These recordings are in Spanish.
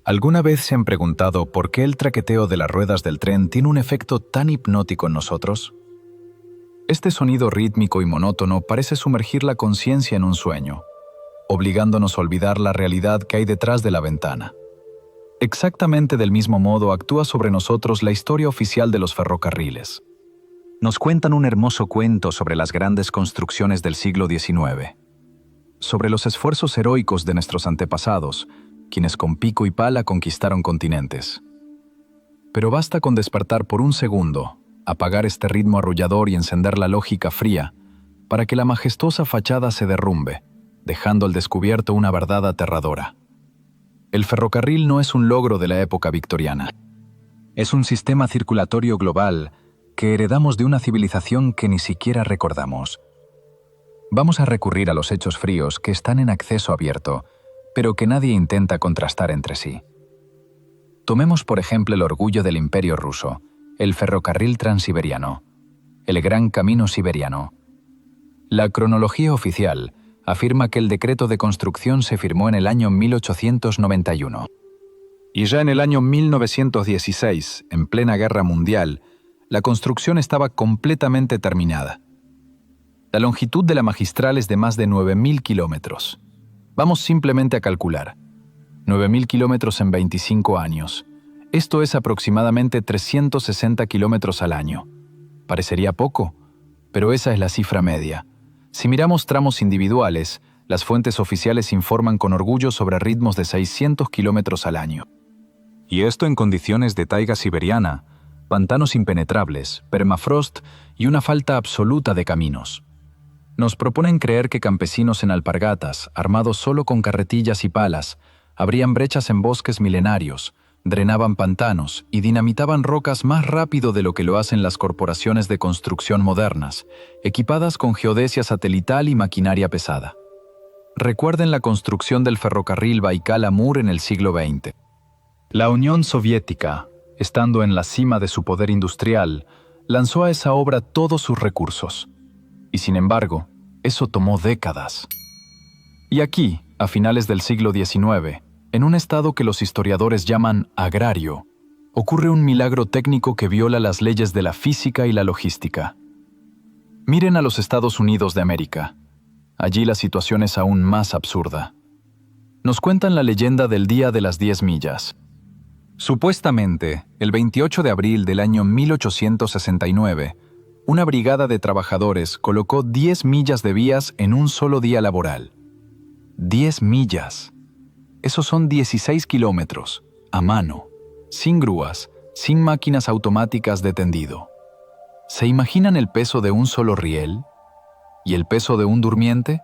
¿Alguna vez se han preguntado por qué el traqueteo de las ruedas del tren tiene un efecto tan hipnótico en nosotros? Este sonido rítmico y monótono parece sumergir la conciencia en un sueño, obligándonos a olvidar la realidad que hay detrás de la ventana. Exactamente del mismo modo actúa sobre nosotros la historia oficial de los ferrocarriles. Nos cuentan un hermoso cuento sobre las grandes construcciones del siglo XIX, sobre los esfuerzos heroicos de nuestros antepasados, quienes con pico y pala conquistaron continentes. Pero basta con despertar por un segundo, apagar este ritmo arrullador y encender la lógica fría, para que la majestuosa fachada se derrumbe, dejando al descubierto una verdad aterradora. El ferrocarril no es un logro de la época victoriana. Es un sistema circulatorio global que heredamos de una civilización que ni siquiera recordamos. Vamos a recurrir a los hechos fríos que están en acceso abierto, pero que nadie intenta contrastar entre sí. Tomemos por ejemplo el orgullo del Imperio ruso, el ferrocarril transiberiano, el Gran Camino Siberiano. La cronología oficial afirma que el decreto de construcción se firmó en el año 1891. Y ya en el año 1916, en plena guerra mundial, la construcción estaba completamente terminada. La longitud de la magistral es de más de 9.000 kilómetros. Vamos simplemente a calcular. 9.000 kilómetros en 25 años. Esto es aproximadamente 360 kilómetros al año. Parecería poco, pero esa es la cifra media. Si miramos tramos individuales, las fuentes oficiales informan con orgullo sobre ritmos de 600 kilómetros al año. Y esto en condiciones de taiga siberiana, pantanos impenetrables, permafrost y una falta absoluta de caminos. Nos proponen creer que campesinos en alpargatas, armados solo con carretillas y palas, abrían brechas en bosques milenarios, drenaban pantanos y dinamitaban rocas más rápido de lo que lo hacen las corporaciones de construcción modernas, equipadas con geodesia satelital y maquinaria pesada. Recuerden la construcción del ferrocarril Baikal-Amur en el siglo XX. La Unión Soviética, estando en la cima de su poder industrial, lanzó a esa obra todos sus recursos. Y sin embargo, eso tomó décadas. Y aquí, a finales del siglo XIX, en un estado que los historiadores llaman agrario, ocurre un milagro técnico que viola las leyes de la física y la logística. Miren a los Estados Unidos de América. Allí la situación es aún más absurda. Nos cuentan la leyenda del Día de las 10 millas. Supuestamente, el 28 de abril del año 1869, una brigada de trabajadores colocó 10 millas de vías en un solo día laboral. 10 millas. Esos son 16 kilómetros, a mano, sin grúas, sin máquinas automáticas de tendido. ¿Se imaginan el peso de un solo riel? ¿Y el peso de un durmiente?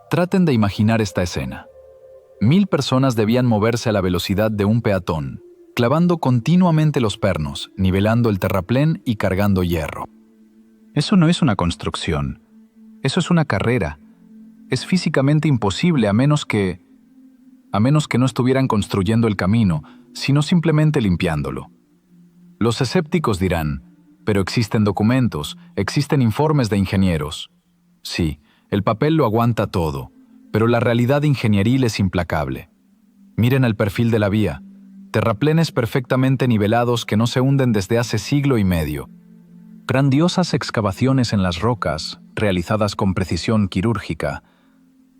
Traten de imaginar esta escena. 1.000 personas debían moverse a la velocidad de un peatón, clavando continuamente los pernos, nivelando el terraplén y cargando hierro. Eso no es una construcción. Eso es una carrera. Es físicamente imposible a menos que no estuvieran construyendo el camino, sino simplemente limpiándolo. Los escépticos dirán, pero existen documentos, existen informes de ingenieros. Sí, el papel lo aguanta todo, pero la realidad ingenieril es implacable. Miren el perfil de la vía, terraplenes perfectamente nivelados que no se hunden desde hace siglo y medio. Grandiosas excavaciones en las rocas, realizadas con precisión quirúrgica,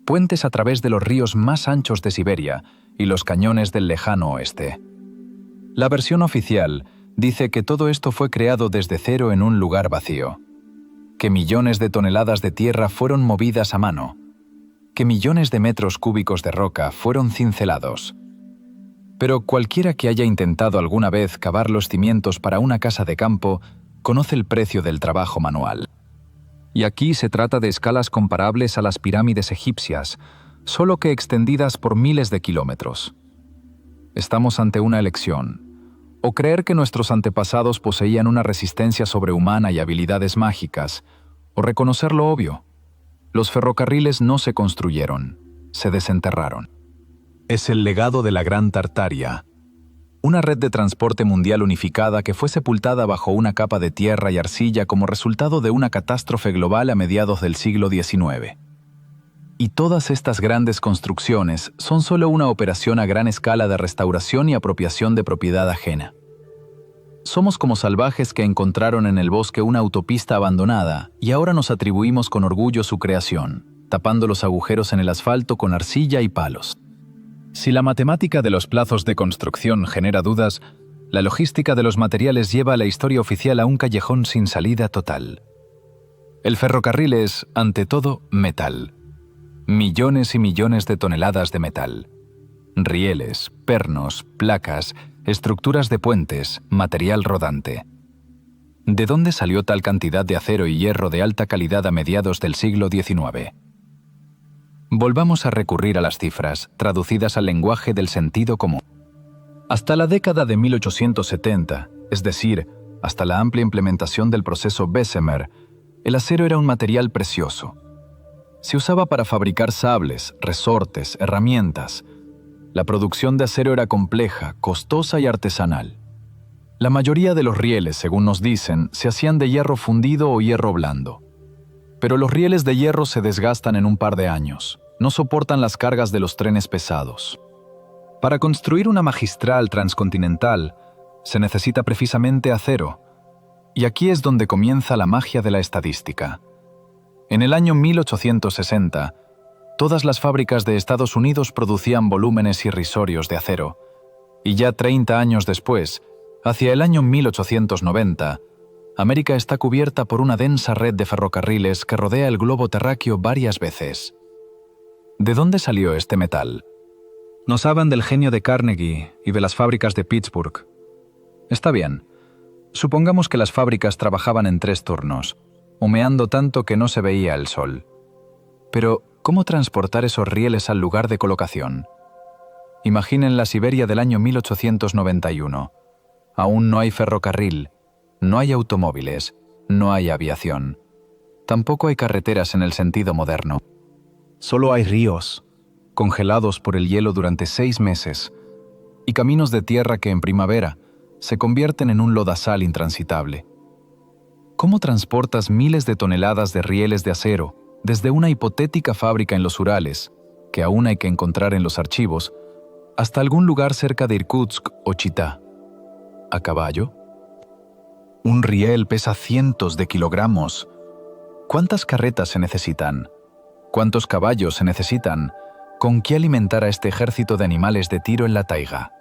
puentes a través de los ríos más anchos de Siberia y los cañones del lejano oeste. La versión oficial dice que todo esto fue creado desde cero en un lugar vacío, que millones de toneladas de tierra fueron movidas a mano, que millones de metros cúbicos de roca fueron cincelados. Pero cualquiera que haya intentado alguna vez cavar los cimientos para una casa de campo conoce el precio del trabajo manual. Y aquí se trata de escalas comparables a las pirámides egipcias, solo que extendidas por miles de kilómetros. Estamos ante una elección: o creer que nuestros antepasados poseían una resistencia sobrehumana y habilidades mágicas, o reconocer lo obvio. Los ferrocarriles no se construyeron, se desenterraron. Es el legado de la Gran Tartaria, una red de transporte mundial unificada que fue sepultada bajo una capa de tierra y arcilla como resultado de una catástrofe global a mediados del siglo XIX. Y todas estas grandes construcciones son solo una operación a gran escala de restauración y apropiación de propiedad ajena. Somos como salvajes que encontraron en el bosque una autopista abandonada y ahora nos atribuimos con orgullo su creación, tapando los agujeros en el asfalto con arcilla y palos. Si la matemática de los plazos de construcción genera dudas, la logística de los materiales lleva a la historia oficial a un callejón sin salida total. El ferrocarril es, ante todo, metal. Millones y millones de toneladas de metal. Rieles, pernos, placas, estructuras de puentes, material rodante. ¿De dónde salió tal cantidad de acero y hierro de alta calidad a mediados del siglo XIX? Volvamos a recurrir a las cifras, traducidas al lenguaje del sentido común. Hasta la década de 1870, es decir, hasta la amplia implementación del proceso Bessemer, el acero era un material precioso. Se usaba para fabricar sables, resortes, herramientas. La producción de acero era compleja, costosa y artesanal. La mayoría de los rieles, según nos dicen, se hacían de hierro fundido o hierro blando. Pero los rieles de hierro se desgastan en un par de años. No soportan las cargas de los trenes pesados. Para construir una magistral transcontinental, se necesita precisamente acero. Y aquí es donde comienza la magia de la estadística. En el año 1860, todas las fábricas de Estados Unidos producían volúmenes irrisorios de acero. Y ya 30 años después, hacia el año 1890, América está cubierta por una densa red de ferrocarriles que rodea el globo terráqueo varias veces. ¿De dónde salió este metal? Nos hablan del genio de Carnegie y de las fábricas de Pittsburgh. Está bien. Supongamos que las fábricas trabajaban en 3 turnos, humeando tanto que no se veía el sol. Pero, ¿cómo transportar esos rieles al lugar de colocación? Imaginen la Siberia del año 1891. Aún no hay ferrocarril, no hay automóviles, no hay aviación. Tampoco hay carreteras en el sentido moderno. Solo hay ríos, congelados por el hielo durante 6 meses, y caminos de tierra que en primavera se convierten en un lodazal intransitable. ¿Cómo transportas miles de toneladas de rieles de acero desde una hipotética fábrica en los Urales, que aún hay que encontrar en los archivos, hasta algún lugar cerca de Irkutsk o Chitá? ¿A caballo? Un riel pesa cientos de kilogramos. ¿Cuántas carretas se necesitan? ¿Cuántos caballos se necesitan? ¿Con qué alimentar a este ejército de animales de tiro en la taiga?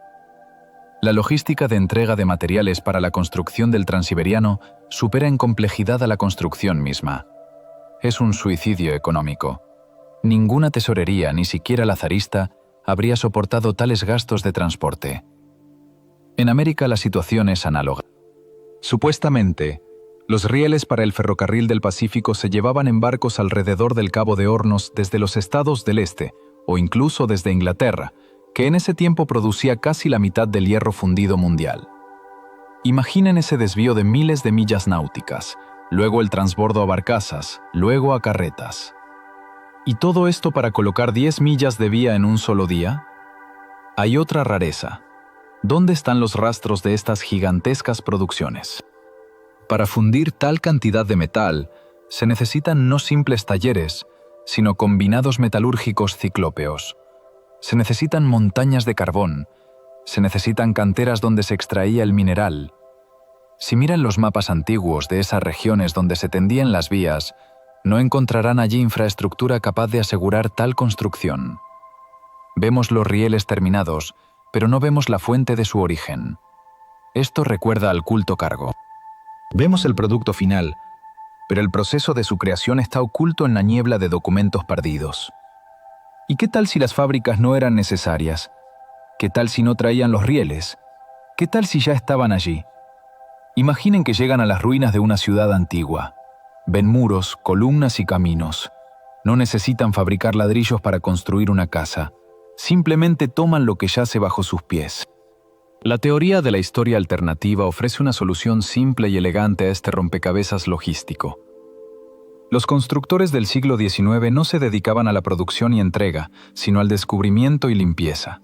La logística de entrega de materiales para la construcción del Transiberiano supera en complejidad a la construcción misma. Es un suicidio económico. Ninguna tesorería, ni siquiera la zarista, habría soportado tales gastos de transporte. En América la situación es análoga. Supuestamente, los rieles para el ferrocarril del Pacífico se llevaban en barcos alrededor del Cabo de Hornos desde los estados del este, o incluso desde Inglaterra, que en ese tiempo producía casi la mitad del hierro fundido mundial. Imaginen ese desvío de miles de millas náuticas, luego el transbordo a barcazas, luego a carretas. ¿Y todo esto para colocar 10 millas de vía en un solo día? Hay otra rareza. ¿Dónde están los rastros de estas gigantescas producciones? Para fundir tal cantidad de metal, se necesitan no simples talleres, sino combinados metalúrgicos ciclópeos. Se necesitan montañas de carbón, se necesitan canteras donde se extraía el mineral. Si miran los mapas antiguos de esas regiones donde se tendían las vías, no encontrarán allí infraestructura capaz de asegurar tal construcción. Vemos los rieles terminados, pero no vemos la fuente de su origen. Esto recuerda al culto cargo. Vemos el producto final, pero el proceso de su creación está oculto en la niebla de documentos perdidos. ¿Y qué tal si las fábricas no eran necesarias? ¿Qué tal si no traían los rieles? ¿Qué tal si ya estaban allí? Imaginen que llegan a las ruinas de una ciudad antigua. Ven muros, columnas y caminos. No necesitan fabricar ladrillos para construir una casa. Simplemente toman lo que yace bajo sus pies. La teoría de la historia alternativa ofrece una solución simple y elegante a este rompecabezas logístico. Los constructores del siglo XIX no se dedicaban a la producción y entrega, sino al descubrimiento y limpieza.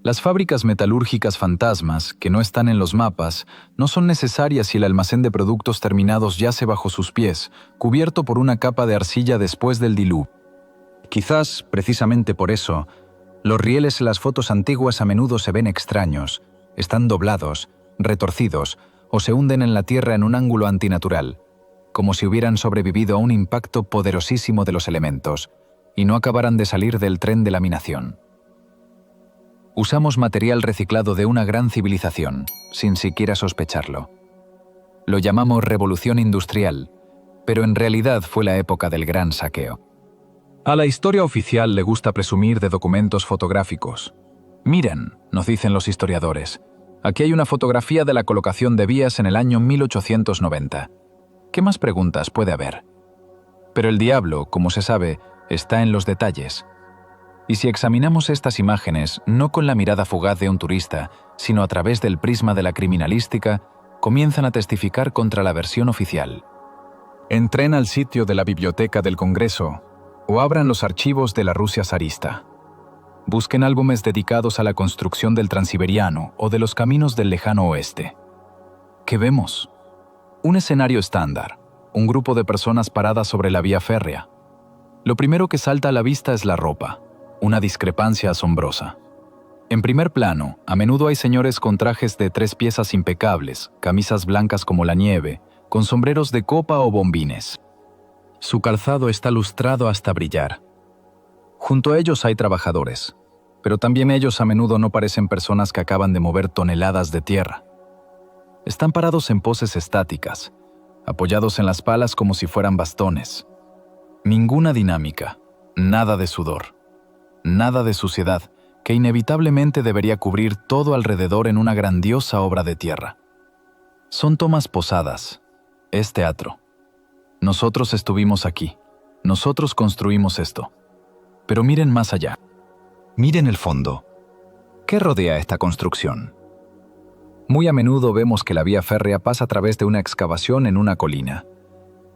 Las fábricas metalúrgicas fantasmas, que no están en los mapas, no son necesarias si el almacén de productos terminados yace bajo sus pies, cubierto por una capa de arcilla después del diluvio. Quizás, precisamente por eso, los rieles en las fotos antiguas a menudo se ven extraños, están doblados, retorcidos o se hunden en la tierra en un ángulo antinatural, como si hubieran sobrevivido a un impacto poderosísimo de los elementos y no acabaran de salir del tren de laminación. Usamos material reciclado de una gran civilización, sin siquiera sospecharlo. Lo llamamos revolución industrial, pero en realidad fue la época del gran saqueo. A la historia oficial le gusta presumir de documentos fotográficos. Miren, nos dicen los historiadores, aquí hay una fotografía de la colocación de vías en el año 1890. ¿Qué más preguntas puede haber? Pero el diablo, como se sabe, está en los detalles. Y si examinamos estas imágenes no con la mirada fugaz de un turista, sino a través del prisma de la criminalística, comienzan a testificar contra la versión oficial. Entren al sitio de la Biblioteca del Congreso o abran los archivos de la Rusia zarista. Busquen álbumes dedicados a la construcción del Transiberiano o de los caminos del lejano oeste. ¿Qué vemos? Un escenario estándar, un grupo de personas paradas sobre la vía férrea. Lo primero que salta a la vista es la ropa, una discrepancia asombrosa. En primer plano, a menudo hay señores con trajes de 3 piezas impecables, camisas blancas como la nieve, con sombreros de copa o bombines. Su calzado está lustrado hasta brillar. Junto a ellos hay trabajadores, pero también ellos a menudo no parecen personas que acaban de mover toneladas de tierra. Están parados en poses estáticas, apoyados en las palas como si fueran bastones. Ninguna dinámica, nada de sudor, nada de suciedad, que inevitablemente debería cubrir todo alrededor en una grandiosa obra de tierra. Son tomas posadas, es teatro. Nosotros estuvimos aquí, nosotros construimos esto. Pero miren más allá. Miren el fondo. ¿Qué rodea esta construcción? Muy a menudo vemos que la vía férrea pasa a través de una excavación en una colina.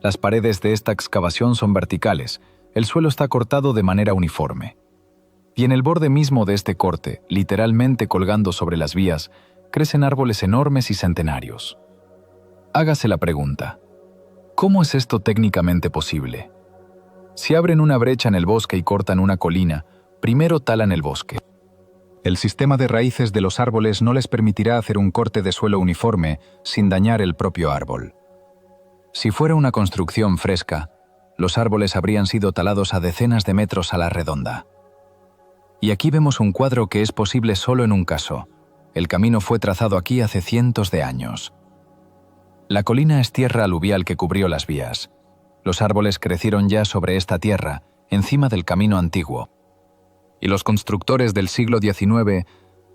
Las paredes de esta excavación son verticales, el suelo está cortado de manera uniforme. Y en el borde mismo de este corte, literalmente colgando sobre las vías, crecen árboles enormes y centenarios. Hágase la pregunta, ¿cómo es esto técnicamente posible? Si abren una brecha en el bosque y cortan una colina, primero talan el bosque. El sistema de raíces de los árboles no les permitirá hacer un corte de suelo uniforme sin dañar el propio árbol. Si fuera una construcción fresca, los árboles habrían sido talados a decenas de metros a la redonda. Y aquí vemos un cuadro que es posible solo en un caso. El camino fue trazado aquí hace cientos de años. La colina es tierra aluvial que cubrió las vías. Los árboles crecieron ya sobre esta tierra, encima del camino antiguo. Y los constructores del siglo XIX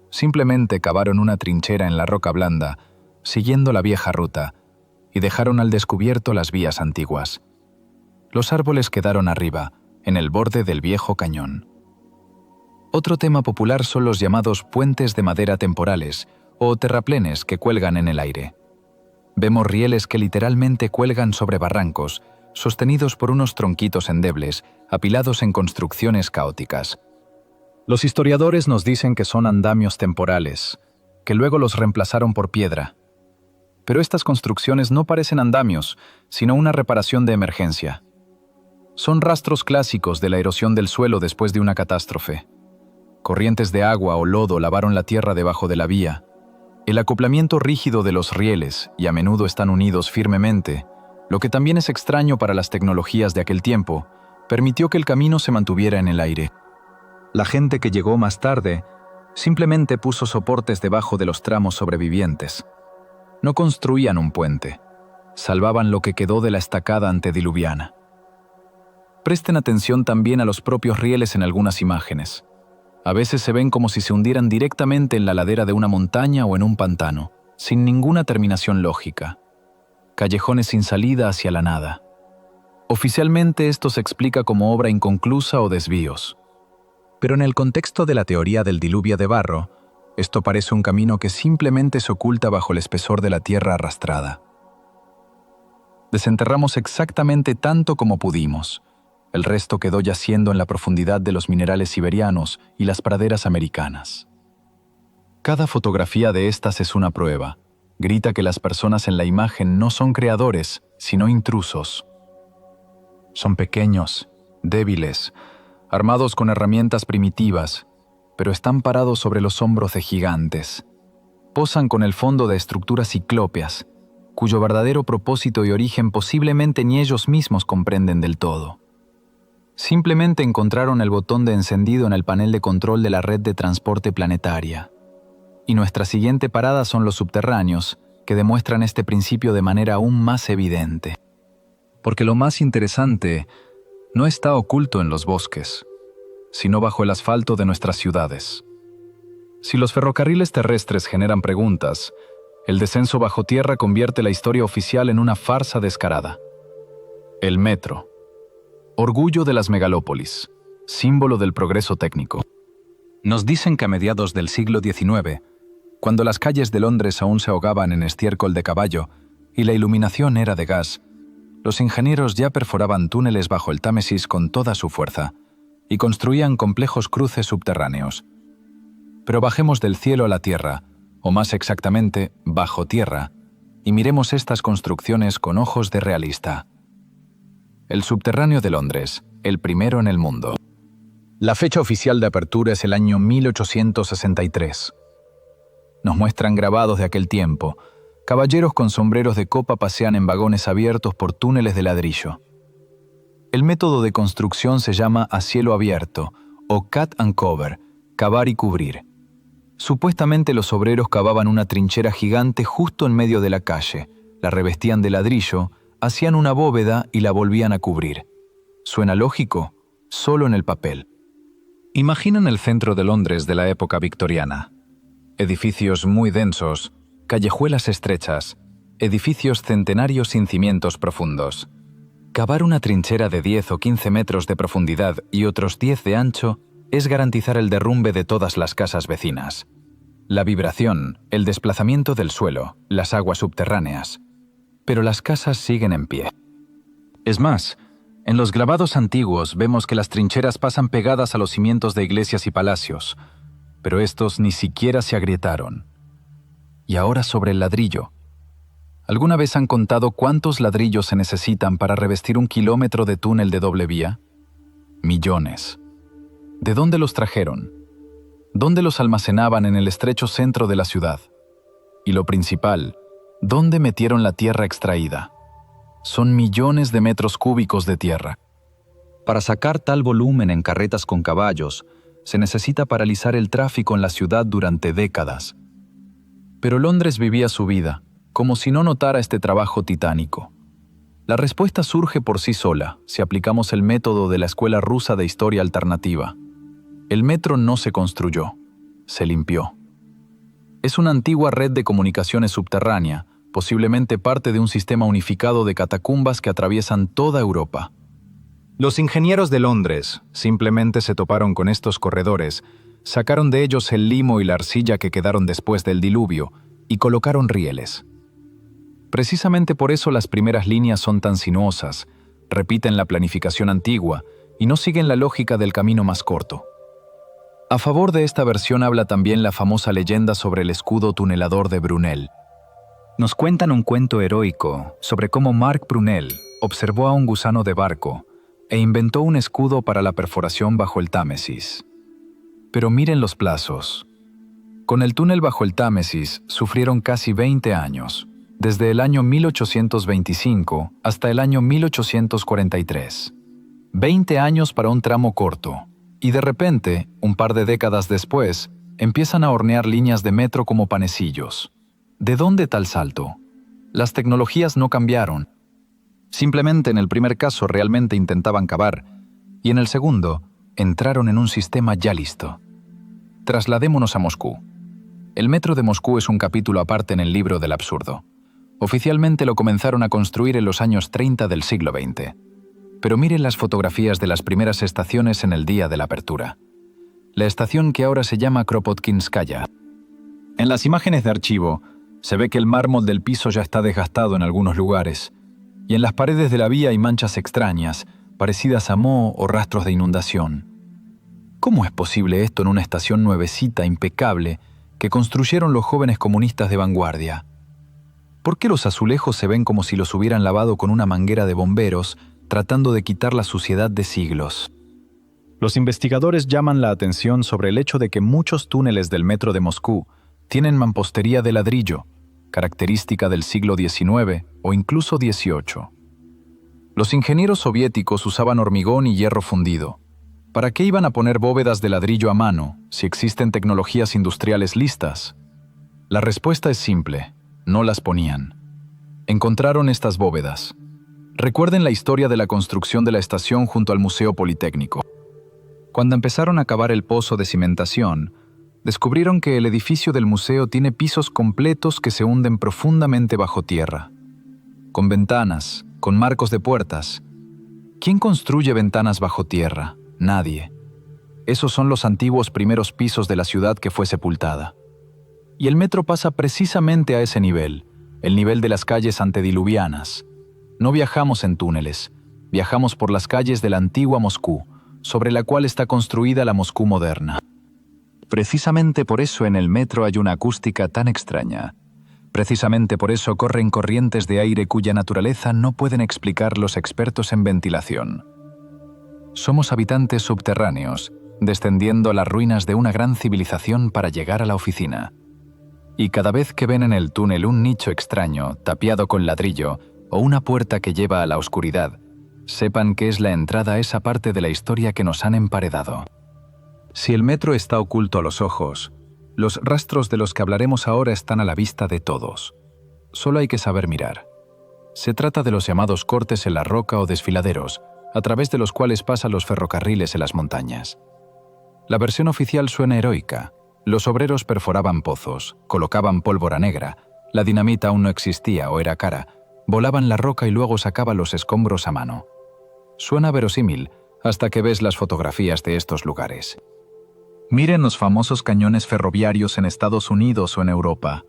simplemente cavaron una trinchera en la roca blanda, siguiendo la vieja ruta, y dejaron al descubierto las vías antiguas. Los árboles quedaron arriba, en el borde del viejo cañón. Otro tema popular son los llamados puentes de madera temporales, o terraplenes que cuelgan en el aire. Vemos rieles que literalmente cuelgan sobre barrancos, sostenidos por unos tronquitos endebles, apilados en construcciones caóticas. Los historiadores nos dicen que son andamios temporales, que luego los reemplazaron por piedra. Pero estas construcciones no parecen andamios, sino una reparación de emergencia. Son rastros clásicos de la erosión del suelo después de una catástrofe. Corrientes de agua o lodo lavaron la tierra debajo de la vía. El acoplamiento rígido de los rieles, y a menudo están unidos firmemente, lo que también es extraño para las tecnologías de aquel tiempo, permitió que el camino se mantuviera en el aire. La gente que llegó más tarde simplemente puso soportes debajo de los tramos sobrevivientes. No construían un puente, salvaban lo que quedó de la estacada antediluviana. Presten atención también a los propios rieles en algunas imágenes. A veces se ven como si se hundieran directamente en la ladera de una montaña o en un pantano, sin ninguna terminación lógica. Callejones sin salida hacia la nada. Oficialmente esto se explica como obra inconclusa o desvíos. Pero en el contexto de la teoría del diluvio de barro, esto parece un camino que simplemente se oculta bajo el espesor de la tierra arrastrada. Desenterramos exactamente tanto como pudimos. El resto quedó yaciendo en la profundidad de los minerales siberianos y las praderas americanas. Cada fotografía de estas es una prueba. Grita que las personas en la imagen no son creadores, sino intrusos. Son pequeños, débiles, armados con herramientas primitivas, pero están parados sobre los hombros de gigantes. Posan con el fondo de estructuras ciclópeas, cuyo verdadero propósito y origen posiblemente ni ellos mismos comprenden del todo. Simplemente encontraron el botón de encendido en el panel de control de la red de transporte planetaria. Y nuestra siguiente parada son los subterráneos, que demuestran este principio de manera aún más evidente. Porque lo más interesante no está oculto en los bosques, sino bajo el asfalto de nuestras ciudades. Si los ferrocarriles terrestres generan preguntas, el descenso bajo tierra convierte la historia oficial en una farsa descarada. El metro. Orgullo de las megalópolis, símbolo del progreso técnico. Nos dicen que a mediados del siglo XIX, cuando las calles de Londres aún se ahogaban en estiércol de caballo y la iluminación era de gas, los ingenieros ya perforaban túneles bajo el Támesis con toda su fuerza y construían complejos cruces subterráneos. Pero bajemos del cielo a la tierra, o más exactamente, bajo tierra, y miremos estas construcciones con ojos de realista. El subterráneo de Londres, el primero en el mundo. La fecha oficial de apertura es el año 1863. Nos muestran grabados de aquel tiempo. Caballeros con sombreros de copa pasean en vagones abiertos por túneles de ladrillo. El método de construcción se llama a cielo abierto, o cut and cover, cavar y cubrir. Supuestamente los obreros cavaban una trinchera gigante justo en medio de la calle, la revestían de ladrillo, hacían una bóveda y la volvían a cubrir. ¿Suena lógico? Solo en el papel. Imaginen el centro de Londres de la época victoriana. Edificios muy densos, callejuelas estrechas, edificios centenarios sin cimientos profundos. Cavar una trinchera de 10 o 15 metros de profundidad y otros 10 de ancho es garantizar el derrumbe de todas las casas vecinas. La vibración, el desplazamiento del suelo, las aguas subterráneas. Pero las casas siguen en pie. Es más, en los grabados antiguos vemos que las trincheras pasan pegadas a los cimientos de iglesias y palacios, pero estos ni siquiera se agrietaron. Y ahora sobre el ladrillo. ¿Alguna vez han contado cuántos ladrillos se necesitan para revestir 1 kilómetro de túnel de doble vía? Millones. ¿De dónde los trajeron? ¿Dónde los almacenaban en el estrecho centro de la ciudad? Y lo principal, ¿dónde metieron la tierra extraída? Son millones de metros cúbicos de tierra. Para sacar tal volumen en carretas con caballos, se necesita paralizar el tráfico en la ciudad durante décadas. Pero Londres vivía su vida, como si no notara este trabajo titánico. La respuesta surge por sí sola, si aplicamos el método de la Escuela Rusa de Historia Alternativa. El metro no se construyó, se limpió. Es una antigua red de comunicaciones subterránea, posiblemente parte de un sistema unificado de catacumbas que atraviesan toda Europa. Los ingenieros de Londres simplemente se toparon con estos corredores, sacaron de ellos el limo y la arcilla que quedaron después del diluvio y colocaron rieles. Precisamente por eso las primeras líneas son tan sinuosas, repiten la planificación antigua y no siguen la lógica del camino más corto. A favor de esta versión habla también la famosa leyenda sobre el escudo tunelador de Brunel. Nos cuentan un cuento heroico sobre cómo Marc Brunel observó a un gusano de barco e inventó un escudo para la perforación bajo el Támesis. Pero miren los plazos. Con el túnel bajo el Támesis sufrieron casi 20 años, desde el año 1825 hasta el año 1843. 20 años para un tramo corto. Y de repente, un par de décadas después, empiezan a hornear líneas de metro como panecillos. ¿De dónde tal salto? Las tecnologías no cambiaron. Simplemente en el primer caso realmente intentaban cavar, y en el segundo, entraron en un sistema ya listo. Trasladémonos a Moscú. El metro de Moscú es un capítulo aparte en el libro del absurdo. Oficialmente lo comenzaron a construir en los años 30 del siglo XX. Pero miren las fotografías de las primeras estaciones en el día de la apertura. La estación que ahora se llama Kropotkinskaya. En las imágenes de archivo, se ve que el mármol del piso ya está desgastado en algunos lugares, y en las paredes de la vía hay manchas extrañas, parecidas a moho o rastros de inundación. ¿Cómo es posible esto en una estación nuevecita, impecable, que construyeron los jóvenes comunistas de vanguardia? ¿Por qué los azulejos se ven como si los hubieran lavado con una manguera de bomberos, tratando de quitar la suciedad de siglos? Los investigadores llaman la atención sobre el hecho de que muchos túneles del metro de Moscú tienen mampostería de ladrillo, característica del siglo XIX o incluso XVIII. Los ingenieros soviéticos usaban hormigón y hierro fundido. ¿Para qué iban a poner bóvedas de ladrillo a mano si existen tecnologías industriales listas? La respuesta es simple: no las ponían. Encontraron estas bóvedas. Recuerden la historia de la construcción de la estación junto al Museo Politécnico. Cuando empezaron a cavar el pozo de cimentación, descubrieron que el edificio del museo tiene pisos completos que se hunden profundamente bajo tierra, con ventanas, con marcos de puertas. ¿Quién construye ventanas bajo tierra? Nadie. Esos son los antiguos primeros pisos de la ciudad que fue sepultada. Y el metro pasa precisamente a ese nivel, el nivel de las calles antediluvianas. No viajamos en túneles, viajamos por las calles de la antigua Moscú, sobre la cual está construida la Moscú moderna. Precisamente por eso en el metro hay una acústica tan extraña. Precisamente por eso corren corrientes de aire cuya naturaleza no pueden explicar los expertos en ventilación. Somos habitantes subterráneos, descendiendo a las ruinas de una gran civilización para llegar a la oficina. Y cada vez que ven en el túnel un nicho extraño, tapiado con ladrillo, o una puerta que lleva a la oscuridad, sepan que es la entrada a esa parte de la historia que nos han emparedado. Si el metro está oculto a los ojos, los rastros de los que hablaremos ahora están a la vista de todos. Solo hay que saber mirar. Se trata de los llamados cortes en la roca o desfiladeros, a través de los cuales pasan los ferrocarriles en las montañas. La versión oficial suena heroica. Los obreros perforaban pozos, colocaban pólvora negra, la dinamita aún no existía o era cara, volaban la roca y luego sacaban los escombros a mano. Suena verosímil hasta que ves las fotografías de estos lugares. Miren los famosos cañones ferroviarios en Estados Unidos o en Europa.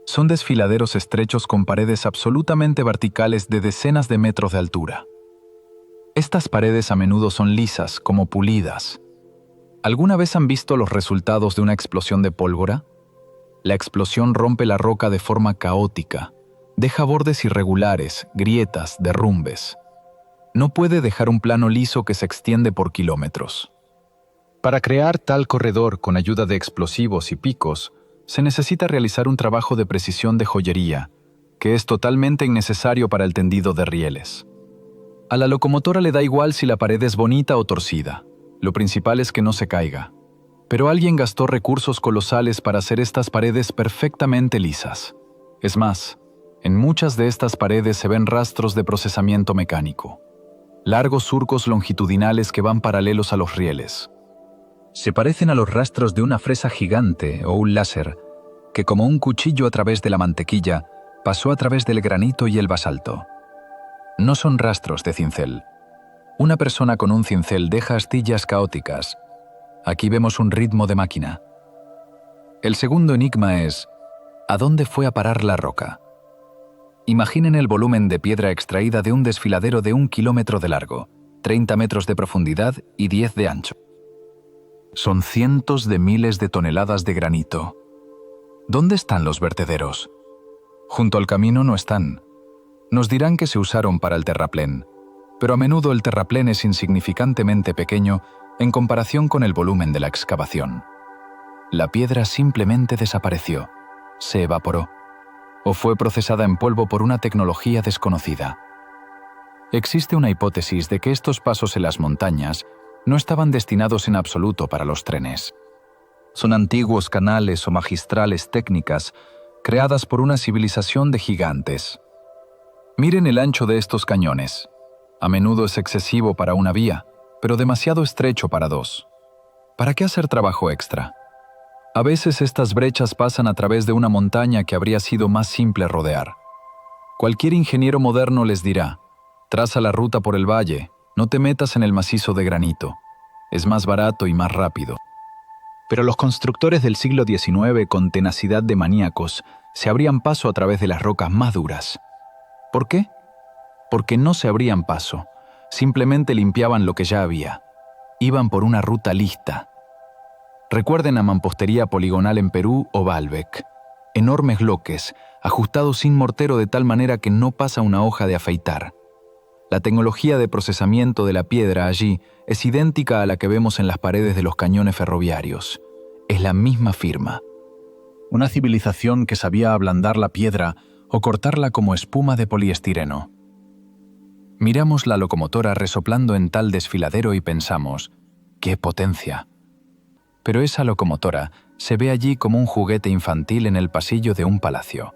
Son desfiladeros estrechos con paredes absolutamente verticales de decenas de metros de altura. Estas paredes a menudo son lisas, como pulidas. ¿Alguna vez han visto los resultados de una explosión de pólvora? La explosión rompe la roca de forma caótica, deja bordes irregulares, grietas, derrumbes. No puede dejar un plano liso que se extiende por kilómetros. Para crear tal corredor con ayuda de explosivos y picos, se necesita realizar un trabajo de precisión de joyería, que es totalmente innecesario para el tendido de rieles. A la locomotora le da igual si la pared es bonita o torcida. Lo principal es que no se caiga. Pero alguien gastó recursos colosales para hacer estas paredes perfectamente lisas. Es más, en muchas de estas paredes se ven rastros de procesamiento mecánico. Largos surcos longitudinales que van paralelos a los rieles. Se parecen a los rastros de una fresa gigante o un láser, que como un cuchillo a través de la mantequilla, pasó a través del granito y el basalto. No son rastros de cincel. Una persona con un cincel deja astillas caóticas. Aquí vemos un ritmo de máquina. El segundo enigma es: ¿a dónde fue a parar la roca? Imaginen el volumen de piedra extraída de un desfiladero de 1 kilómetro de largo, 30 metros de profundidad y 10 de ancho. Son cientos de miles de toneladas de granito. ¿Dónde están los vertederos? Junto al camino no están. Nos dirán que se usaron para el terraplén, pero a menudo el terraplén es insignificantemente pequeño en comparación con el volumen de la excavación. La piedra simplemente desapareció, se evaporó, o fue procesada en polvo por una tecnología desconocida. Existe una hipótesis de que estos pasos en las montañas no estaban destinados en absoluto para los trenes. Son antiguos canales o magistrales técnicas creadas por una civilización de gigantes. Miren el ancho de estos cañones. A menudo es excesivo para una vía, pero demasiado estrecho para dos. ¿Para qué hacer trabajo extra? A veces estas brechas pasan a través de una montaña que habría sido más simple rodear. Cualquier ingeniero moderno les dirá: traza la ruta por el valle, no te metas en el macizo de granito. Es más barato y más rápido. Pero los constructores del siglo XIX, con tenacidad de maníacos, se abrían paso a través de las rocas más duras. ¿Por qué? Porque no se abrían paso, simplemente limpiaban lo que ya había. Iban por una ruta lista. Recuerden a mampostería poligonal en Perú o Baalbek. Enormes bloques, ajustados sin mortero de tal manera que no pasa una hoja de afeitar. La tecnología de procesamiento de la piedra allí es idéntica a la que vemos en las paredes de los cañones ferroviarios. Es la misma firma. Una civilización que sabía ablandar la piedra o cortarla como espuma de poliestireno. Miramos la locomotora resoplando en tal desfiladero y pensamos, ¡qué potencia! Pero esa locomotora se ve allí como un juguete infantil en el pasillo de un palacio.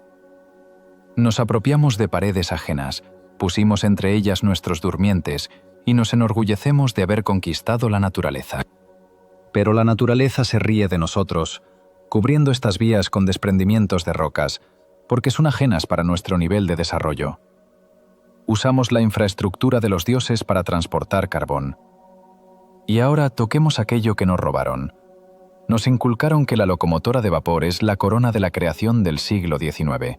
Nos apropiamos de paredes ajenas, pusimos entre ellas nuestros durmientes y nos enorgullecemos de haber conquistado la naturaleza. Pero la naturaleza se ríe de nosotros, cubriendo estas vías con desprendimientos de rocas, porque son ajenas para nuestro nivel de desarrollo. Usamos la infraestructura de los dioses para transportar carbón. Y ahora toquemos aquello que nos robaron. Nos inculcaron que la locomotora de vapor es la corona de la creación del siglo XIX.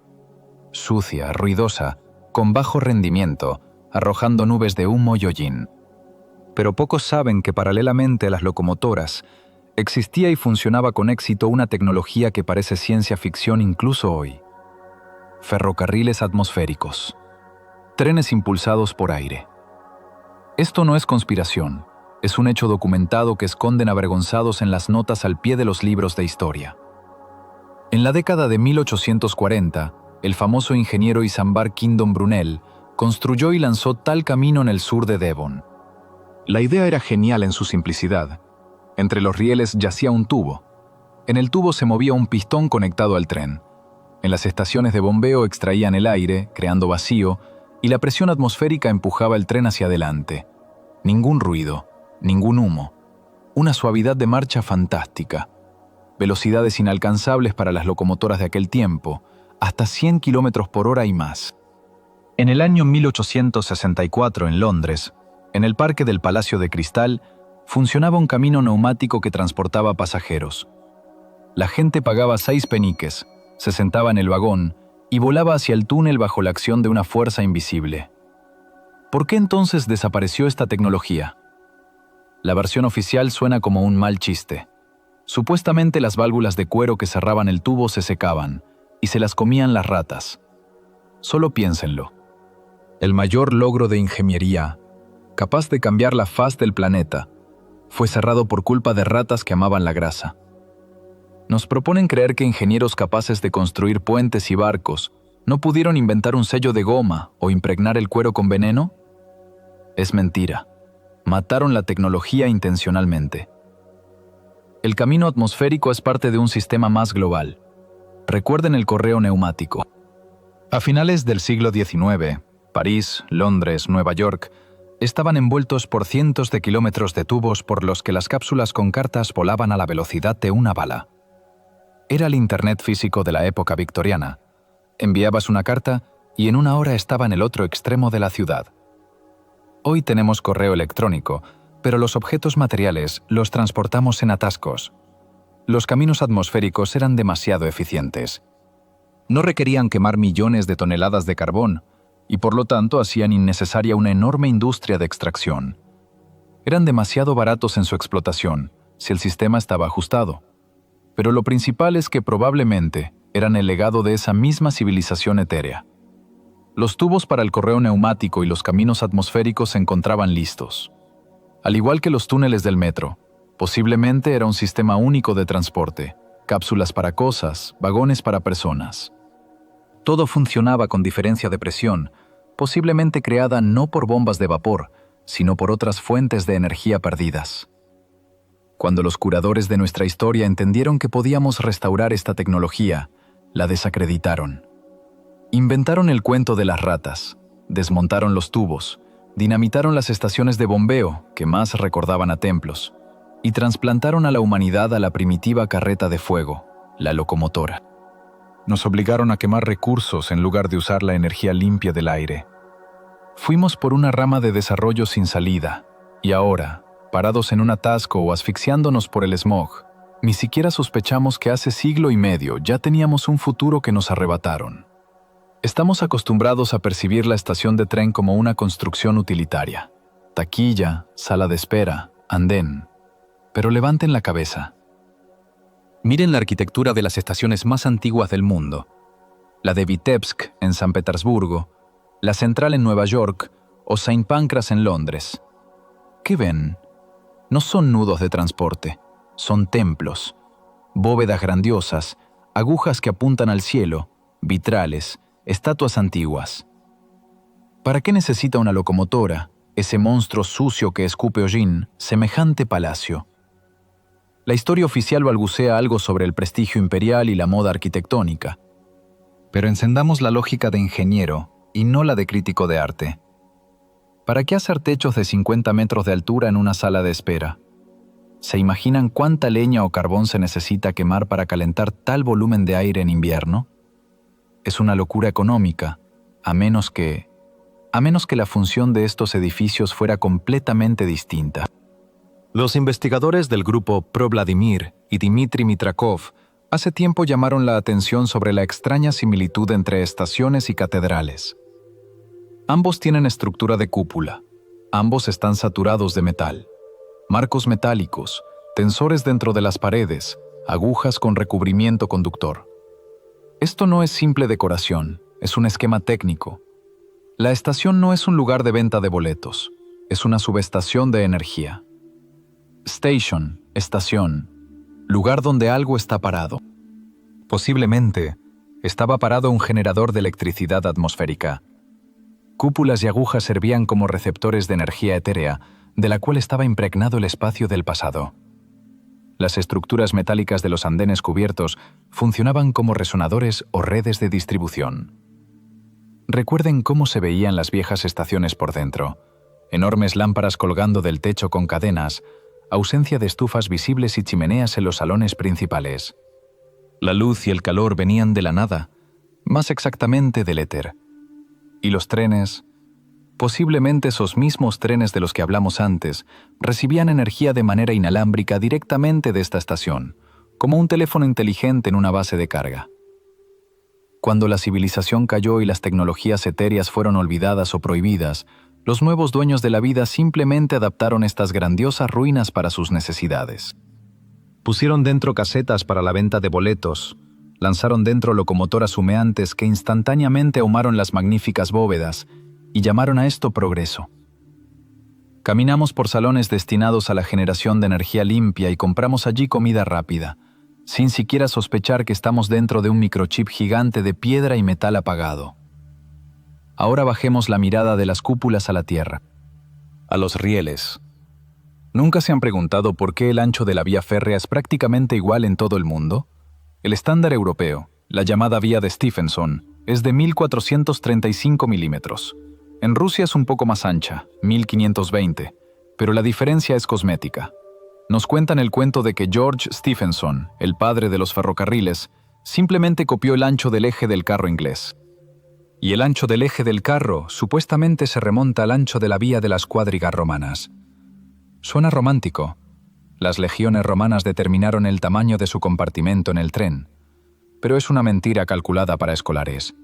Sucia, ruidosa, con bajo rendimiento, arrojando nubes de humo y hollín. Pero pocos saben que paralelamente a las locomotoras, existía y funcionaba con éxito una tecnología que parece ciencia ficción incluso hoy. Ferrocarriles atmosféricos. Trenes impulsados por aire. Esto no es conspiración, es un hecho documentado que esconden avergonzados en las notas al pie de los libros de historia. En la década de 1840, el famoso ingeniero Isambard Kingdom Brunel construyó y lanzó tal camino en el sur de Devon. La idea era genial en su simplicidad. Entre los rieles yacía un tubo. En el tubo se movía un pistón conectado al tren. En las estaciones de bombeo extraían el aire, creando vacío, y la presión atmosférica empujaba el tren hacia adelante. Ningún ruido, ningún humo. Una suavidad de marcha fantástica. Velocidades inalcanzables para las locomotoras de aquel tiempo, hasta 100 km por hora y más. En el año 1864, en Londres, en el parque del Palacio de Cristal, funcionaba un camino neumático que transportaba pasajeros. La gente pagaba 6 peniques, se sentaba en el vagón y volaba hacia el túnel bajo la acción de una fuerza invisible. ¿Por qué entonces desapareció esta tecnología? La versión oficial suena como un mal chiste. Supuestamente las válvulas de cuero que cerraban el tubo se secaban y se las comían las ratas. Solo piénsenlo. El mayor logro de ingeniería, capaz de cambiar la faz del planeta, fue cerrado por culpa de ratas que amaban la grasa. Nos proponen creer que ingenieros capaces de construir puentes y barcos no pudieron inventar un sello de goma o impregnar el cuero con veneno. Es mentira. Mataron la tecnología intencionalmente. El camino atmosférico es parte de un sistema más global. Recuerden el correo neumático. A finales del siglo XIX, París, Londres, Nueva York estaban envueltos por cientos de kilómetros de tubos por los que las cápsulas con cartas volaban a la velocidad de una bala. Era el Internet físico de la época victoriana. Enviabas una carta y en una hora estaba en el otro extremo de la ciudad. Hoy tenemos correo electrónico, pero los objetos materiales los transportamos en atascos. Los caminos atmosféricos eran demasiado eficientes. No requerían quemar millones de toneladas de carbón y por lo tanto hacían innecesaria una enorme industria de extracción. Eran demasiado baratos en su explotación, si el sistema estaba ajustado. Pero lo principal es que probablemente eran el legado de esa misma civilización etérea. Los tubos para el correo neumático y los caminos atmosféricos se encontraban listos. Al igual que los túneles del metro, posiblemente era un sistema único de transporte, cápsulas para cosas, vagones para personas. Todo funcionaba con diferencia de presión, posiblemente creada no por bombas de vapor, sino por otras fuentes de energía perdidas. Cuando los curadores de nuestra historia entendieron que podíamos restaurar esta tecnología, la desacreditaron. Inventaron el cuento de las ratas, desmontaron los tubos, dinamitaron las estaciones de bombeo, que más recordaban a templos, y trasplantaron a la humanidad a la primitiva carreta de fuego, la locomotora. Nos obligaron a quemar recursos en lugar de usar la energía limpia del aire. Fuimos por una rama de desarrollo sin salida, y ahora, parados en un atasco o asfixiándonos por el smog, ni siquiera sospechamos que hace siglo y medio ya teníamos un futuro que nos arrebataron. Estamos acostumbrados a percibir la estación de tren como una construcción utilitaria. Taquilla, sala de espera, andén. Pero levanten la cabeza. Miren la arquitectura de las estaciones más antiguas del mundo. La de Vitebsk, en San Petersburgo, la central en Nueva York o Saint Pancras en Londres. ¿Qué ven? No son nudos de transporte, son templos, bóvedas grandiosas, agujas que apuntan al cielo, vitrales, estatuas antiguas. ¿Para qué necesita una locomotora, ese monstruo sucio que escupe hollín, semejante palacio? La historia oficial balbucea algo sobre el prestigio imperial y la moda arquitectónica. Pero encendamos la lógica de ingeniero y no la de crítico de arte. ¿Para qué hacer techos de 50 metros de altura en una sala de espera? ¿Se imaginan cuánta leña o carbón se necesita quemar para calentar tal volumen de aire en invierno? Es una locura económica, a menos que la función de estos edificios fuera completamente distinta. Los investigadores del grupo Pro-Vladimir y Dmitry Mitrakov hace tiempo llamaron la atención sobre la extraña similitud entre estaciones y catedrales. Ambos tienen estructura de cúpula, ambos están saturados de metal, marcos metálicos, tensores dentro de las paredes, agujas con recubrimiento conductor. Esto no es simple decoración, es un esquema técnico. La estación no es un lugar de venta de boletos, es una subestación de energía. Station, estación, lugar donde algo está parado. Posiblemente, estaba parado un generador de electricidad atmosférica. Cúpulas y agujas servían como receptores de energía etérea, de la cual estaba impregnado el espacio del pasado. Las estructuras metálicas de los andenes cubiertos funcionaban como resonadores o redes de distribución. Recuerden cómo se veían las viejas estaciones por dentro. Enormes lámparas colgando del techo con cadenas, ausencia de estufas visibles y chimeneas en los salones principales. La luz y el calor venían de la nada, más exactamente del éter. Y los trenes, posiblemente esos mismos trenes de los que hablamos antes, recibían energía de manera inalámbrica directamente de esta estación, como un teléfono inteligente en una base de carga. Cuando la civilización cayó y las tecnologías etéreas fueron olvidadas o prohibidas, los nuevos dueños de la vida simplemente adaptaron estas grandiosas ruinas para sus necesidades. Pusieron dentro casetas para la venta de boletos, lanzaron dentro locomotoras humeantes que instantáneamente ahumaron las magníficas bóvedas y llamaron a esto progreso. Caminamos por salones destinados a la generación de energía limpia y compramos allí comida rápida, sin siquiera sospechar que estamos dentro de un microchip gigante de piedra y metal apagado. Ahora bajemos la mirada de las cúpulas a la tierra, a los rieles. ¿Nunca se han preguntado por qué el ancho de la vía férrea es prácticamente igual en todo el mundo? El estándar europeo, la llamada vía de Stephenson, es de 1435 milímetros. En Rusia es un poco más ancha, 1520, pero la diferencia es cosmética. Nos cuentan el cuento de que George Stephenson, el padre de los ferrocarriles, simplemente copió el ancho del eje del carro inglés. Y el ancho del eje del carro supuestamente se remonta al ancho de la vía de las cuadrigas romanas. Suena romántico. Las legiones romanas determinaron el tamaño de su compartimento en el tren, pero es una mentira calculada para escolares.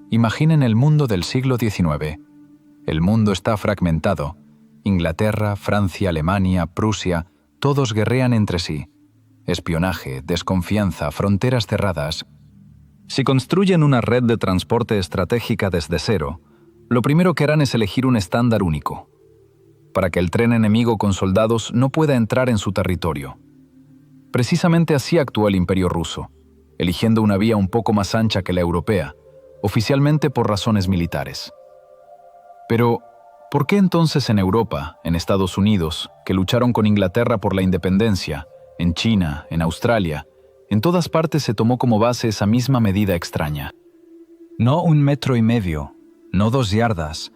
Imaginen el mundo del siglo XIX. El mundo está fragmentado. Inglaterra, Francia, Alemania, Prusia, todos guerrean entre sí. Espionaje, desconfianza, fronteras cerradas. Si construyen una red de transporte estratégica desde cero, lo primero que harán es elegir un estándar único, para que el tren enemigo con soldados no pueda entrar en su territorio. Precisamente así actuó el Imperio ruso, eligiendo una vía un poco más ancha que la europea, oficialmente por razones militares. Pero, ¿por qué entonces en Europa, en Estados Unidos, que lucharon con Inglaterra por la independencia, en China, en Australia, en todas partes se tomó como base esa misma medida extraña? No 1,5 metros, no 2 yardas,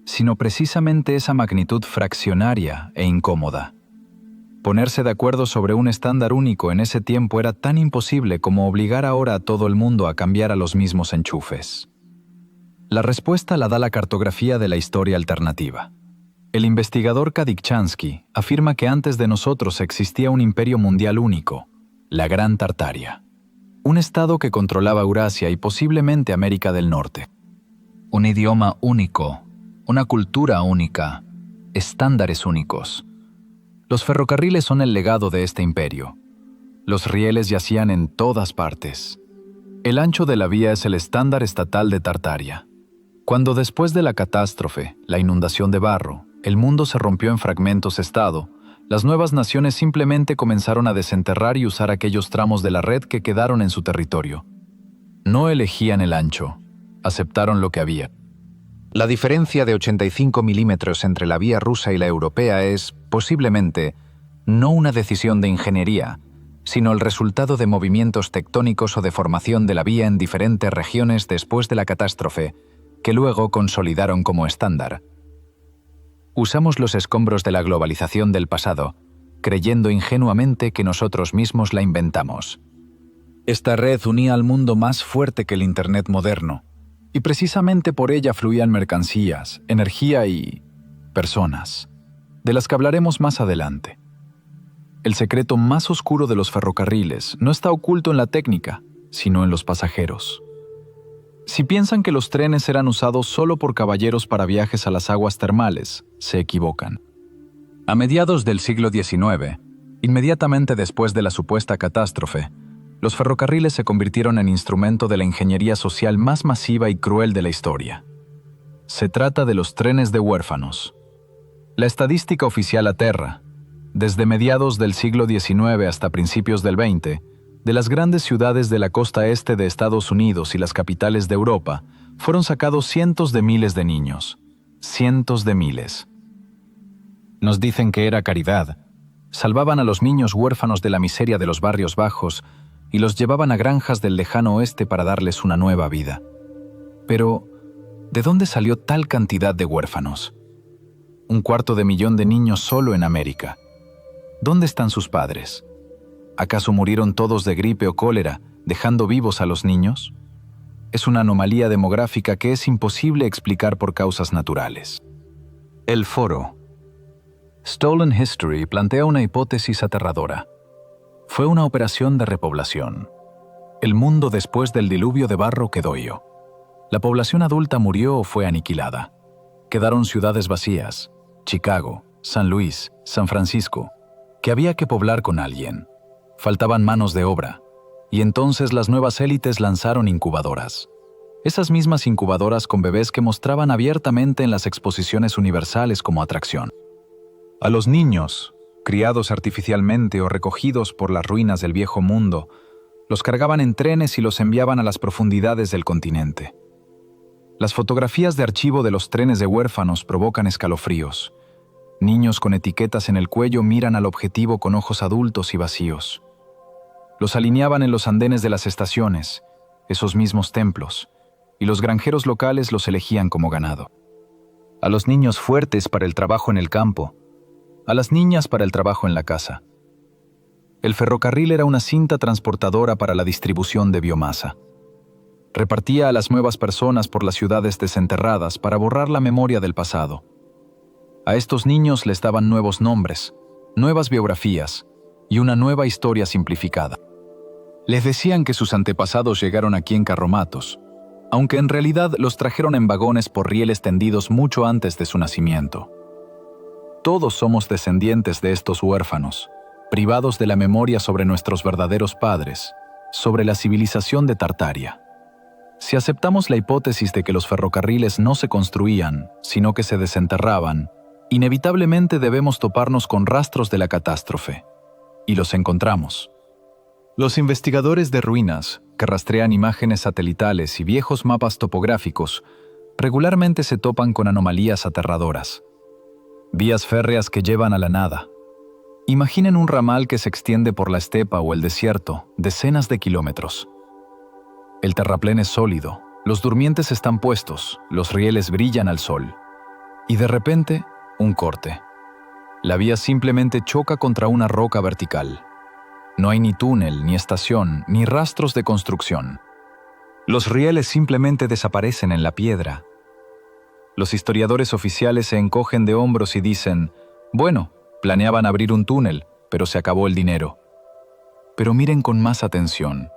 sino precisamente esa magnitud fraccionaria e incómoda. Ponerse de acuerdo sobre un estándar único en ese tiempo era tan imposible como obligar ahora a todo el mundo a cambiar a los mismos enchufes. La respuesta la da la cartografía de la historia alternativa. El investigador Kadikchansky afirma que antes de nosotros existía un imperio mundial único, la Gran Tartaria, un estado que controlaba Eurasia y posiblemente América del Norte. Un idioma único, una cultura única, estándares únicos. Los ferrocarriles son el legado de este imperio. Los rieles yacían en todas partes. El ancho de la vía es el estándar estatal de Tartaria. Cuando después de la catástrofe, la inundación de barro, el mundo se rompió en fragmentos-estado, las nuevas naciones simplemente comenzaron a desenterrar y usar aquellos tramos de la red que quedaron en su territorio. No elegían el ancho, aceptaron lo que había. La diferencia de 85 milímetros entre la vía rusa y la europea es, posiblemente, no una decisión de ingeniería, sino el resultado de movimientos tectónicos o de formación de la vía en diferentes regiones después de la catástrofe, que luego consolidaron como estándar. Usamos los escombros de la globalización del pasado, creyendo ingenuamente que nosotros mismos la inventamos. Esta red unía al mundo más fuerte que el Internet moderno, y precisamente por ella fluían mercancías, energía y personas, de las que hablaremos más adelante. El secreto más oscuro de los ferrocarriles no está oculto en la técnica, sino en los pasajeros. Si piensan que los trenes eran usados solo por caballeros para viajes a las aguas termales, se equivocan. A mediados del siglo XIX, inmediatamente después de la supuesta catástrofe, los ferrocarriles se convirtieron en instrumento de la ingeniería social más masiva y cruel de la historia. Se trata de los trenes de huérfanos. La estadística oficial aterra. Desde mediados del siglo XIX hasta principios del XX, de las grandes ciudades de la costa este de Estados Unidos y las capitales de Europa, fueron sacados cientos de miles de niños. Cientos de miles. Nos dicen que era caridad. Salvaban a los niños huérfanos de la miseria de los barrios bajos y los llevaban a granjas del lejano oeste para darles una nueva vida. Pero, ¿de dónde salió tal cantidad de huérfanos? 250.000 de niños solo en América. ¿Dónde están sus padres? ¿Acaso murieron todos de gripe o cólera, dejando vivos a los niños? Es una anomalía demográfica que es imposible explicar por causas naturales. El Foro. Stolen History plantea una hipótesis aterradora. Fue una operación de repoblación. El mundo después del diluvio de barro quedó hoyo. La población adulta murió o fue aniquilada. Quedaron ciudades vacías, Chicago, San Luis, San Francisco, que había que poblar con alguien. Faltaban manos de obra, y entonces las nuevas élites lanzaron incubadoras. Esas mismas incubadoras con bebés que mostraban abiertamente en las exposiciones universales como atracción. A los niños, criados artificialmente o recogidos por las ruinas del viejo mundo, los cargaban en trenes y los enviaban a las profundidades del continente. Las fotografías de archivo de los trenes de huérfanos provocan escalofríos. Niños con etiquetas en el cuello miran al objetivo con ojos adultos y vacíos. Los alineaban en los andenes de las estaciones, esos mismos templos, y los granjeros locales los elegían como ganado. A los niños fuertes para el trabajo en el campo, a las niñas para el trabajo en la casa. El ferrocarril era una cinta transportadora para la distribución de biomasa. Repartía a las nuevas personas por las ciudades desenterradas para borrar la memoria del pasado. A estos niños les daban nuevos nombres, nuevas biografías y una nueva historia simplificada. Les decían que sus antepasados llegaron aquí en carromatos, aunque en realidad los trajeron en vagones por rieles tendidos mucho antes de su nacimiento. Todos somos descendientes de estos huérfanos, privados de la memoria sobre nuestros verdaderos padres, sobre la civilización de Tartaria. Si aceptamos la hipótesis de que los ferrocarriles no se construían, sino que se desenterraban, inevitablemente debemos toparnos con rastros de la catástrofe. Y los encontramos. Los investigadores de ruinas, que rastrean imágenes satelitales y viejos mapas topográficos, regularmente se topan con anomalías aterradoras. Vías férreas que llevan a la nada. Imaginen un ramal que se extiende por la estepa o el desierto, decenas de kilómetros. El terraplén es sólido, los durmientes están puestos, los rieles brillan al sol. Y de repente, un corte. La vía simplemente choca contra una roca vertical. No hay ni túnel, ni estación, ni rastros de construcción. Los rieles simplemente desaparecen en la piedra. Los historiadores oficiales se encogen de hombros y dicen, bueno, planeaban abrir un túnel, pero se acabó el dinero. Pero miren con más atención.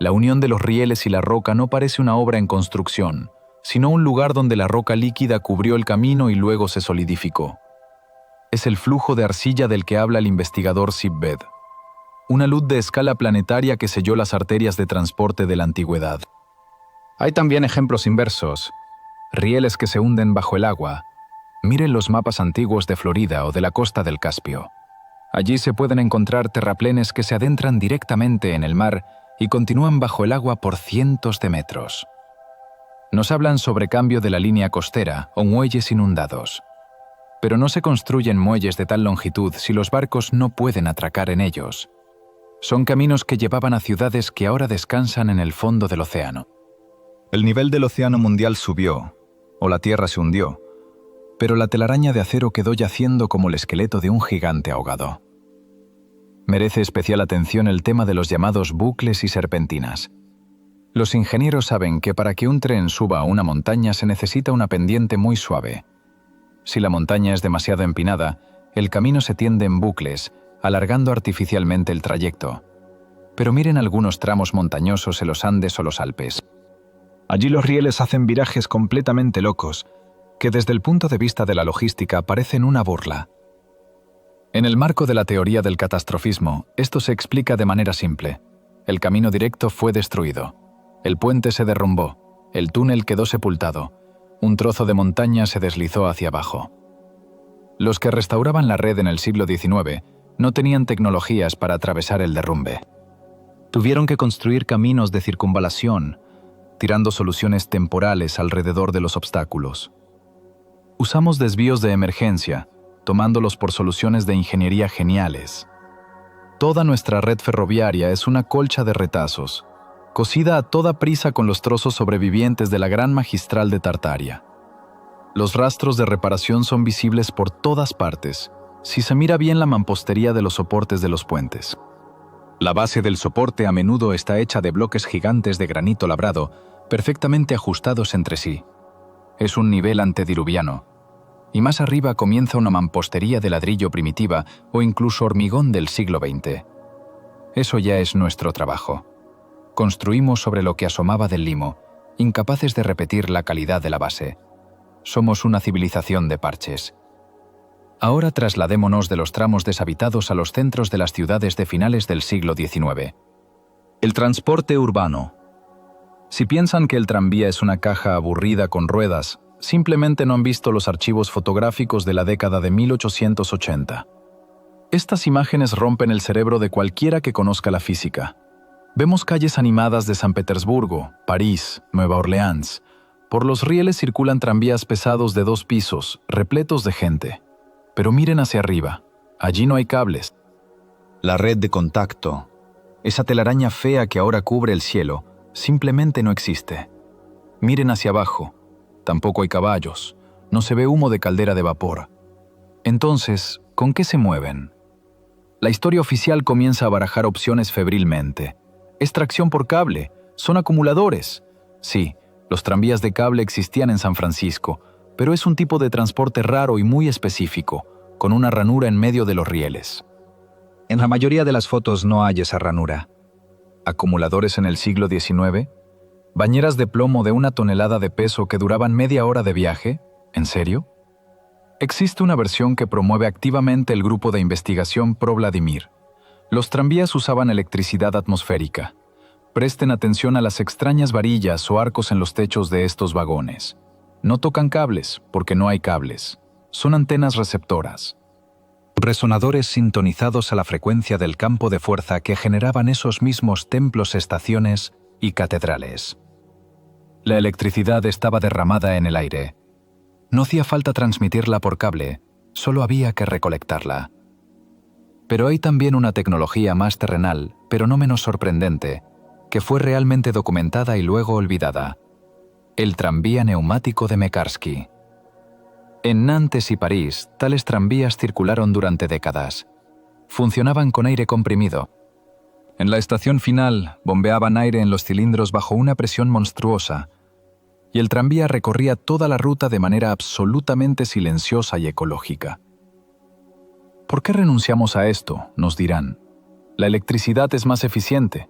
La unión de los rieles y la roca no parece una obra en construcción, sino un lugar donde la roca líquida cubrió el camino y luego se solidificó. Es el flujo de arcilla del que habla el investigador Sitbed. Una luz de escala planetaria que selló las arterias de transporte de la antigüedad. Hay también ejemplos inversos. rieles que se hunden bajo el agua. Miren los mapas antiguos de Florida o de la costa del Caspio. Allí se pueden encontrar terraplenes que se adentran directamente en el mar y continúan bajo el agua por cientos de metros. Nos hablan sobre cambio de la línea costera o muelles inundados. Pero no se construyen muelles de tal longitud si los barcos no pueden atracar en ellos. Son caminos que llevaban a ciudades que ahora descansan en el fondo del océano. El nivel del océano mundial subió, o la Tierra se hundió, pero la telaraña de acero quedó yaciendo como el esqueleto de un gigante ahogado. Merece especial atención el tema de los llamados bucles y serpentinas. Los ingenieros saben que para que un tren suba a una montaña se necesita una pendiente muy suave. Si la montaña es demasiado empinada, el camino se tiende en bucles, alargando artificialmente el trayecto. Pero miren algunos tramos montañosos en los Andes o los Alpes. Allí los rieles hacen virajes completamente locos, que desde el punto de vista de la logística parecen una burla. En el marco de la teoría del catastrofismo, esto se explica de manera simple. El camino directo fue destruido. El puente se derrumbó. El túnel quedó sepultado. Un trozo de montaña se deslizó hacia abajo. Los que restauraban la red en el siglo XIX no tenían tecnologías para atravesar el derrumbe. Tuvieron que construir caminos de circunvalación, tirando soluciones temporales alrededor de los obstáculos. Usamos desvíos de emergencia, tomándolos por soluciones de ingeniería geniales. Toda nuestra red ferroviaria es una colcha de retazos, cosida a toda prisa con los trozos sobrevivientes de la gran magistral de Tartaria. Los rastros de reparación son visibles por todas partes, si se mira bien la mampostería de los soportes de los puentes. La base del soporte a menudo está hecha de bloques gigantes de granito labrado, perfectamente ajustados entre sí. Es un nivel antediluviano. Y más arriba comienza una mampostería de ladrillo primitiva o incluso hormigón del siglo XX. Eso ya es nuestro trabajo. Construimos sobre lo que asomaba del limo, incapaces de repetir la calidad de la base. Somos una civilización de parches. Ahora trasladémonos de los tramos deshabitados a los centros de las ciudades de finales del siglo XIX. El transporte urbano. Si piensan que el tranvía es una caja aburrida con ruedas, simplemente no han visto los archivos fotográficos de la década de 1880. Estas imágenes rompen el cerebro de cualquiera que conozca la física. Vemos calles animadas de San Petersburgo, París, Nueva Orleans. Por los rieles circulan tranvías pesados de 2 pisos, repletos de gente. Pero miren hacia arriba. Allí no hay cables. La red de contacto, esa telaraña fea que ahora cubre el cielo, simplemente no existe. Miren hacia abajo. Tampoco hay caballos. No se ve humo de caldera de vapor. Entonces, ¿con qué se mueven? La historia oficial comienza a barajar opciones febrilmente. Es tracción por cable, son acumuladores. Sí, los tranvías de cable existían en San Francisco, pero es un tipo de transporte raro y muy específico, con una ranura en medio de los rieles. En la mayoría de las fotos no hay esa ranura. ¿Acumuladores en el siglo XIX? ¿Bañeras de plomo de 1 tonelada de peso que duraban media hora de viaje? ¿En serio? Existe una versión que promueve activamente el grupo de investigación pro-Vladimir. Los tranvías usaban electricidad atmosférica. Presten atención a las extrañas varillas o arcos en los techos de estos vagones. No tocan cables, porque no hay cables. Son antenas receptoras. Resonadores sintonizados a la frecuencia del campo de fuerza que generaban esos mismos templos, estaciones y catedrales. La electricidad estaba derramada en el aire. No hacía falta transmitirla por cable, solo había que recolectarla. Pero hay también una tecnología más terrenal, pero no menos sorprendente, que fue realmente documentada y luego olvidada. El tranvía neumático de Mekarsky. En Nantes y París, tales tranvías circularon durante décadas. Funcionaban con aire comprimido. En la estación final, bombeaban aire en los cilindros bajo una presión monstruosa, y el tranvía recorría toda la ruta de manera absolutamente silenciosa y ecológica. ¿Por qué renunciamos a esto?, nos dirán. La electricidad es más eficiente.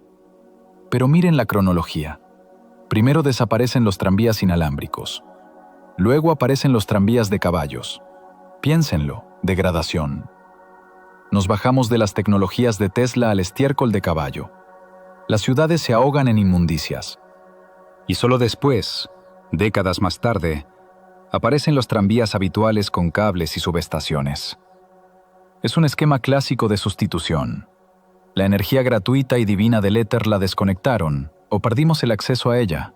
Pero miren la cronología. Primero desaparecen los tranvías inalámbricos. Luego aparecen los tranvías de caballos. Piénsenlo, degradación. Nos bajamos de las tecnologías de Tesla al estiércol de caballo. Las ciudades se ahogan en inmundicias. Y solo después, décadas más tarde, Aparecen los tranvías habituales con cables y subestaciones. Es un esquema clásico de sustitución. La energía gratuita y divina del éter la desconectaron o perdimos el acceso a ella.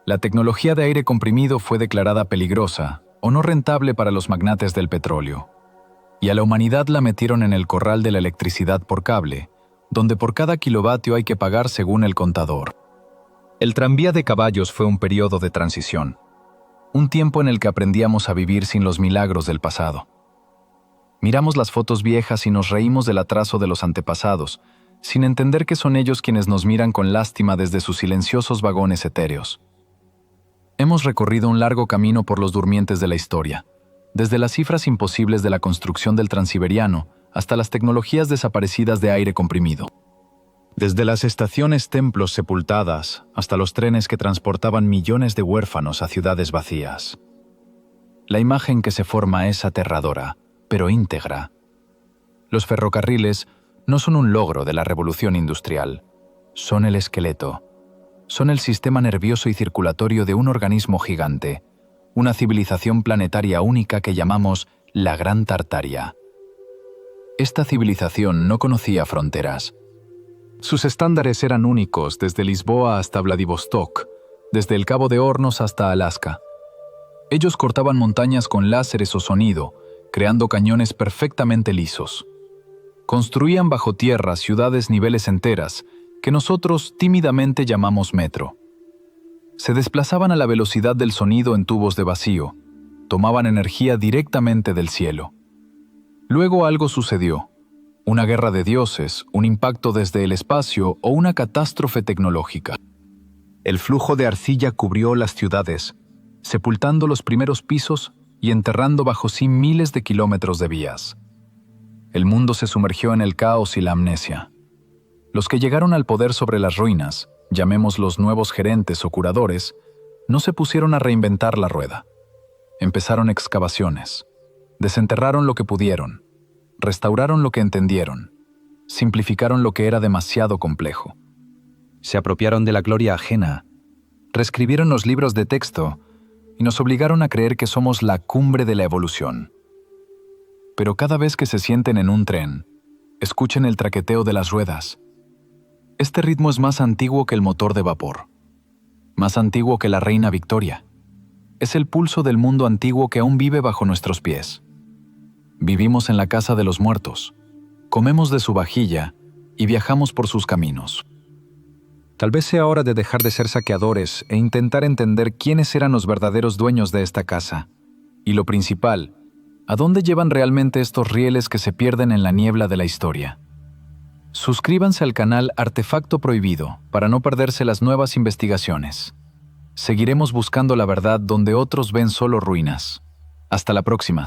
La tecnología de aire comprimido fue declarada peligrosa o no rentable para los magnates del petróleo. Y a la humanidad la metieron en el corral de la electricidad por cable, donde por cada kilovatio hay que pagar según el contador. El tranvía de caballos fue un periodo de transición, un tiempo en el que aprendíamos a vivir sin los milagros del pasado. Miramos las fotos viejas y nos reímos del atraso de los antepasados, sin entender que son ellos quienes nos miran con lástima desde sus silenciosos vagones etéreos. Hemos recorrido un largo camino por los durmientes de la historia, desde las cifras imposibles de la construcción del Transiberiano hasta las tecnologías desaparecidas de aire comprimido. Desde las estaciones templos sepultadas hasta los trenes que transportaban millones de huérfanos a ciudades vacías. La imagen que se forma es aterradora, pero íntegra. Los ferrocarriles no son un logro de la revolución industrial, son el esqueleto. Son el sistema nervioso y circulatorio de un organismo gigante, una civilización planetaria única que llamamos la Gran Tartaria. Esta civilización no conocía fronteras. Sus estándares eran únicos desde Lisboa hasta Vladivostok, desde el Cabo de Hornos hasta Alaska. Ellos cortaban montañas con láseres o sonido, creando cañones perfectamente lisos. Construían bajo tierra ciudades niveles enteras, que nosotros tímidamente llamamos metro. Se desplazaban a la velocidad del sonido en tubos de vacío, tomaban energía directamente del cielo. Luego algo sucedió, una guerra de dioses, un impacto desde el espacio o una catástrofe tecnológica. El flujo de arcilla cubrió las ciudades, sepultando los primeros pisos y enterrando bajo sí miles de kilómetros de vías. El mundo se sumergió en el caos y la amnesia. Los que llegaron al poder sobre las ruinas, llamémoslos nuevos gerentes o curadores, no se pusieron a reinventar la rueda. Empezaron excavaciones. Desenterraron lo que pudieron. Restauraron lo que entendieron. Simplificaron lo que era demasiado complejo. Se apropiaron de la gloria ajena. Reescribieron los libros de texto y nos obligaron a creer que somos la cumbre de la evolución. Pero cada vez que se sienten en un tren, escuchen el traqueteo de las ruedas. Este ritmo es más antiguo que el motor de vapor, más antiguo que la reina Victoria. Es el pulso del mundo antiguo que aún vive bajo nuestros pies. Vivimos en la casa de los muertos, comemos de su vajilla y viajamos por sus caminos. Tal vez sea hora de dejar de ser saqueadores e intentar entender quiénes eran los verdaderos dueños de esta casa. Y lo principal, ¿a dónde llevan realmente estos rieles que se pierden en la niebla de la historia? Suscríbanse al canal Artefacto Prohibido para no perderse las nuevas investigaciones. Seguiremos buscando la verdad donde otros ven solo ruinas. Hasta la próxima.